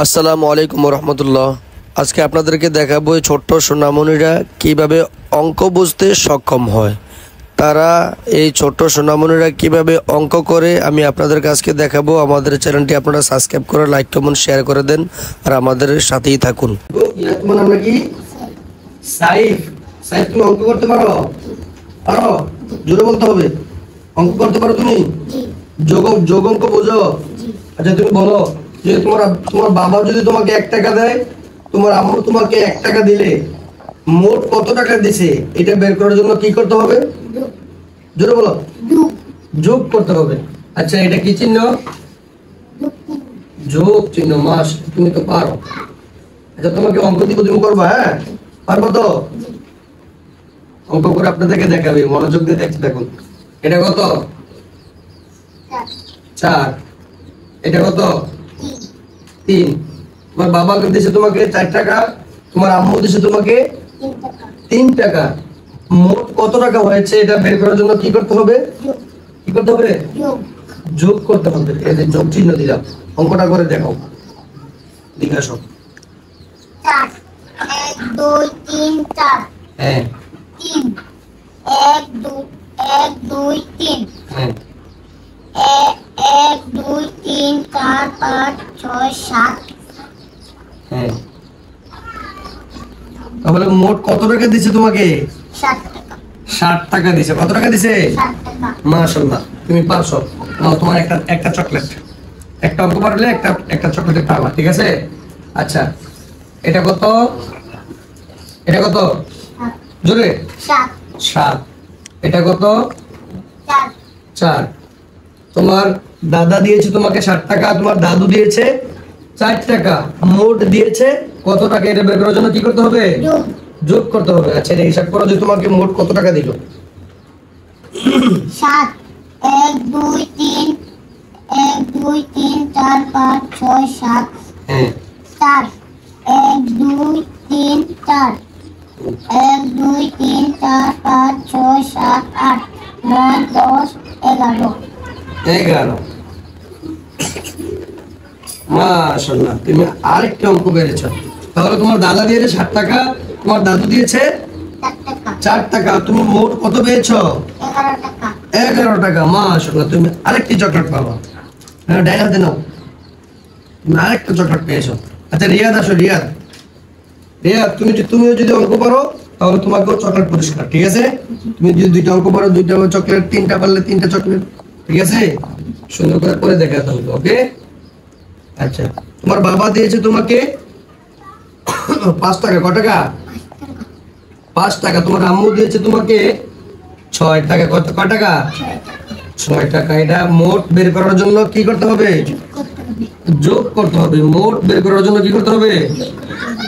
আসসালামু আলাইকুম রহমতুল্লাহ। আজকে আপনাদেরকে দেখাবো ছোট্ট সোনামণিরা কিভাবে অঙ্ক বুঝতে সক্ষম হয়। তারা এই ছোট্ট সোনামণিরা কিভাবে অঙ্ক করে আমি আপনাদের কাছে দেখাবো। আমাদের চ্যানেলটি আপনারা সাবস্ক্রাইব করে লাইক কমেন্ট শেয়ার করে দেন আর আমাদের সাথেই থাকুন। তোমার নাম কি? সাইফ। সাইফ, তুমি অঙ্ক করতে পারো? পারো? জোরে বলতে হবে। অঙ্ক করতে পারো তুমি? যোগ অঙ্ক বোঝো? আচ্ছা তুমি বলো যে তোমার বাবা যদি তোমাকে 1 টাকা দেয়, তোমার আম্মু তোমাকে 1 টাকা দিলে মোট কত টাকা দিছে এটা বের করার জন্য কি করতে হবে? জোরে বলো। যোগ করতে হবে। আচ্ছা এটা কি চিহ্ন? যোগ চিহ্ন। মাস, তুমি তো পারো। আচ্ছা তোমাকে অঙ্ক দিব, তুমি করবা? হ্যাঁ পারবো তো? অঙ্ক করে আপনাদেরকে দেখাবে, মনোযোগ দিয়ে দেখতে থাকুন। এটা কত? 4। এটা কত? 3। তোমার বাবা দিয়েছে তোমাকে 4 টাকা, তোমার আম্মু দিয়েছে তোমাকে 3 টাকা। মোট কত টাকা হয়েছে এটা বের করার জন্য কি করতে হবে? কি করতে হবে? যোগ করতে হবে। এই যে যোগ চিহ্ন দিলাম, অঙ্কটা করে দেখাও। লিখে আসো। 4 1 2 3 4। হ্যাঁ 3 1 2 3। হ্যাঁ 1 2 3 4 5 6 7। হ্যাঁ তাহলে মোট কত টাকা দিয়েছে তোমাকে? 7 টাকা। 60 টাকা দিয়েছে। কত টাকা দিয়েছে? 7 টাকা। মাশাআল্লাহ, তুমি পারছো। নাও তোমার একটা চকলেট। একটা অঙ্ক পারলে একটা চকলেট পাবা, ঠিক আছে? আচ্ছা এটা কত? এটা কত? জোরে। 7। এটা কত? 4। 4। তোমার দাদা দিয়েছে তোমাকে 60 টাকা, তোমার দাদু দিয়েছে 4 টাকা। মোট দিয়েছে কত টাকা এটা বের করার জন্য কি করতে হবে? যোগ করতে হবে। আচ্ছা এটা হিসাব করো যে তোমাকে মোট কত টাকা দিল। 7 1 2 3 1 2 3 4 5 6 7। হ্যাঁ 4 1 2 3 4 1 2 3 4 5 6 7 8 9 10 11। 11। মাশাআল্লাহ, তুমি আরেকটা অঙ্ক পেরেছো। তাহলে তোমার দাদা দিয়েছে 60 টাকা, তোমার দাদু দিয়েছে 4 টাকা। 4 টাকা। তুমি মোট কত পেয়েছো? 11 টাকা। 11 টাকা। মাশাআল্লাহ, তুমি আরেকটি চকলেট পাবা। হ্যাঁ ডাইন হাতে নাও, তুমি আরেকটা চকলেট পেয়েছো। আচ্ছা রিয়াদ আসো। রিয়াদ তুমিও যদি অঙ্ক পারো তাহলে তোমাকেও চকলেট পুরস্কার, ঠিক আছে? তুমি যদি 2টা অঙ্ক পারো 2টা চকলেট, 3টা পারলে 3টা চকলেট, ঠিক আছে? সুন্দর করে দেখাতে হবে, ওকে? আচ্ছা তোমার বাবা দিয়েছে তোমাকে 5 টাকা। কত টাকা? 5 টাকা। তোমার আম্মু দিয়েছে তোমাকে 6 টাকা। কত টাকা? 6 টাকা। এটা মোট বের করার জন্য কি করতে হবে? যোগ করতে হবে। মোট বের করার জন্য কি করতে হবে?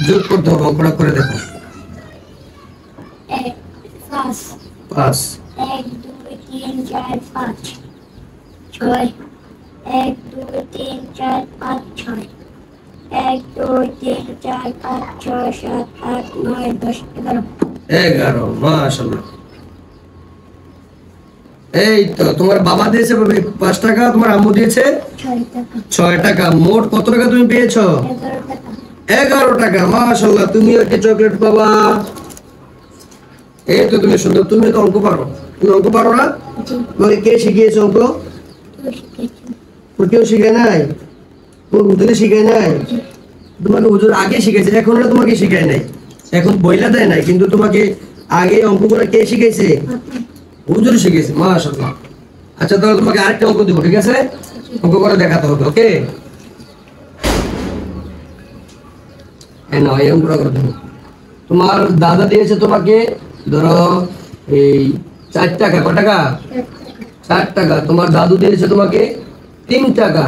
যোগ করতে হবে। অঙ্কটা করে দেখো। 5 1 2 3 4 5 6 1 2 3 4 5 6 1 2 3 4 5 6 7 8 9 10 11। 11। মাশাআল্লাহ। এই তো তোমার বাবা দিয়েছে 5 টাকা, তোমার আম্মু দিয়েছে 6 টাকা। 6 টাকা। মোট কত টাকা তুমি পেয়েছো? 11 টাকা। 11 টাকা। মাশাআল্লাহ, তুমি একটা চকলেট পাবা। এই তো তুমি সুন্দর, তুমি তো অঙ্ক পারো। তুমি অঙ্ক পারো না? তোমাকে কে শিখিয়েছে অঙ্ক? কেউ শিখায় নাই? হুজুরে শিখায় নাই? তোমাকে হুজুর আগে শিখেছে, এখন তোমাকে শিখায় নাই। এখন বইলা দেয় নাই, কিন্তু তোমাকে আগে অঙ্কগুলো কে শিখাইছে? হুজুর শিখেছে। মাশাআল্লাহ। আচ্ছা তাহলে তোমাকে আরেকটা অঙ্ক দিব, ঠিক আছে? অঙ্ক করে দেখাতে হবে, ওকে? এই অঙ্কটা করে দেবো। তোমার দাদা দিয়েছে তোমাকে ধরো এই 4 টাকা। কত টাকা? 4 টাকা। তোমার দাদু দিয়েছে তোমাকে 3 টাকা।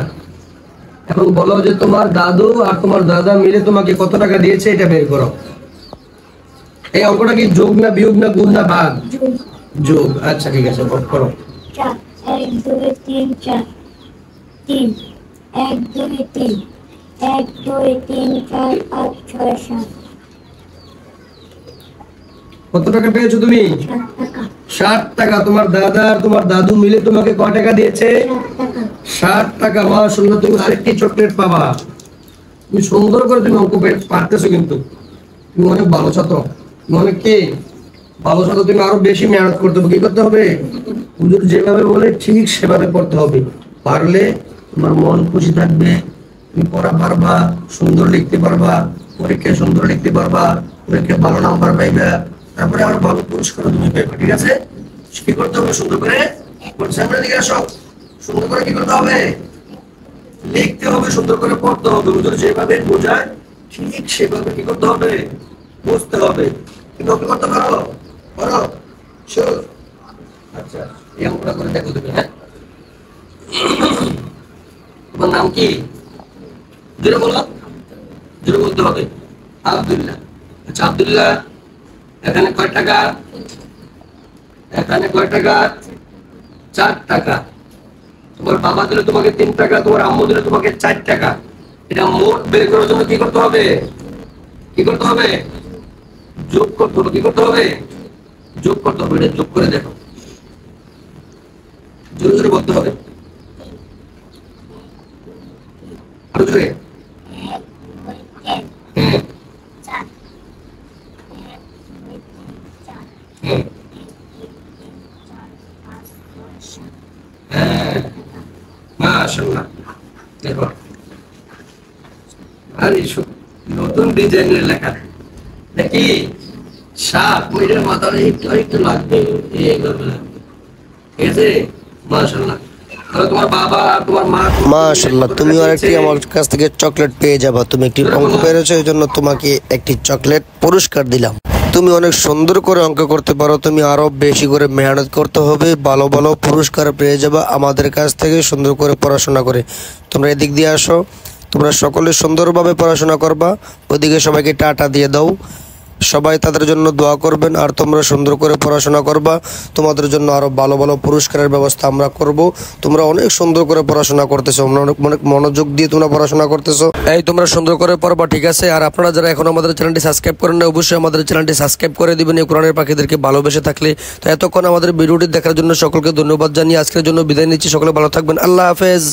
এখন বলো যে তোমার দাদু আর তোমার দাদা মিলে তোমাকে কত টাকা দিয়েছে এটা বের করো। এই অঙ্কটা কি যোগ না বিয়োগ না গুণ না ভাগ? যোগ। আচ্ছা ঠিক আছে, ভাগ করো। 4 1 2 3 4 3 1 2 3 1 2 3 4 5 6 7। কত টাকা পেয়েছো তুমি? 7 টাকা। 60 টাকা। তোমার দাদা আর তোমার দাদু মিলে তোমাকে কত টাকা দিয়েছে? 7 টাকা। 60 টাকা। মাশাআল্লাহ, তুমি আরেকটি চকলেট পাবা। তুমি সুন্দর করে তুমি অঙ্ক পারতেছো, কিন্তু তুমি অনেক ভালো ছাত্র, তুমি অনেক কি ভালো ছাত্র। তুমি আরো বেশি মেহনত করতে হবে। কি করতে হবে? হুজুর যেভাবে বলে ঠিক সেভাবে পড়তে হবে। পারলে তোমার মন খুশি থাকবে, তুমি পড়া পারবা, সুন্দর লিখতে পারবা, পরীক্ষায় সুন্দর লিখতে পারবা, পরীক্ষায় ভালো নাম্বার পাইবা, তারপরে আরো ভালো পুরস্কার তুমি পাইবা। ঠিক আছে? কি করতে হবে? সুন্দর করে সামনের দিকে আসো। সুন্দর করে কি করতে হবে? লিখতে হবে, সুন্দর করে পড়তে হবে। হুজুর যেভাবে বোঝায় ঠিক সেভাবে কি করতে হবে? বুঝতে হবে। তুমি কি করতে পারো? পারো? Sure. আচ্ছা, এই অঙ্কটা করে দেখো তুমি। হ্যাঁ, তোমার নাম কি? জোরে বলো, জোরে বলতে হবে। আব্দুল্লাহ। আচ্ছা আব্দুল্লাহ, এখানে কয় টাকা? এখানে কয় টাকা? 4 টাকা। তোমার বাবা দিলে তোমাকে 3 টাকা, তোমার আম্মু দিলে তোমাকে 4 টাকা। এটা মোট বের করার জন্য কি করতে হবে? কি করতে হবে? যোগ করতে হবে। কি করতে হবে? যোগ করতে হবে। এটা যোগ করে দেখো, জোরে জোরে বলতে হবে, আরো জোরে। হ্যাঁ, হ্যাঁ, হ্যাঁ, মাশাআল্লাহ। দেখো, আরে নতুন ডিজাইনের লেখা দেখি। 7 মিটার মাথার একটু একটু লাগবে, এইভাবে লাগবে। ঠিক আছে? মাশাআল্লাহ। তাহলে তোমার বাবা, তোমার মা, মাশাআল্লাহ, তুমিও আরেকটি আমার কাছ থেকে চকলেট পেয়ে যাবা। তুমি একটি অঙ্ক পেরেছো, এই জন্য তোমাকে একটি চকলেট পুরস্কার দিলাম। তুমি অনেক সুন্দর করে অঙ্ক করতে পারো, তুমি আরো বেশি করে মেহনত করতে হবে, ভালো ভালো পুরস্কার পেয়ে যাবা আমাদের কাছ থেকে সুন্দর করে পড়াশোনা করে। তোমরা এদিক দিয়ে আসো, তোমরা সকলে সুন্দরভাবে পড়াশোনা করবা। ওইদিকে সবাইকে টাটা দিয়ে দাও, সবাই তাদের জন্য দোয়া করবেন। আর তোমরা সুন্দর করে পড়াশোনা করবা, তোমাদের জন্য আরো ভালো ভালো পুরস্কারের ব্যবস্থা আমরা করব। তোমরা অনেক সুন্দর করে পড়াশোনা করতেছো, অনেক মনোযোগ দিয়ে তোমরা পড়াশোনা করতেছো। এই তোমরা সুন্দর করে পড়বা, ঠিক আছে? আর আপনারা যারা এখন আমাদের চ্যানেলটি সাবস্ক্রাইব করেন না, অবশ্যই আমাদের চ্যানেলটি সাবস্ক্রাইব করে দিবেন এই কোরআনের পাখিদেরকে ভালোবেসে থাকলে। তো এতক্ষণ আমাদের ভিডিওটি দেখার জন্য সকলকে ধন্যবাদ জানিয়ে আজকের জন্য বিদায় নিচ্ছি। সকলে ভালো থাকবেন। আল্লাহ হাফেজ।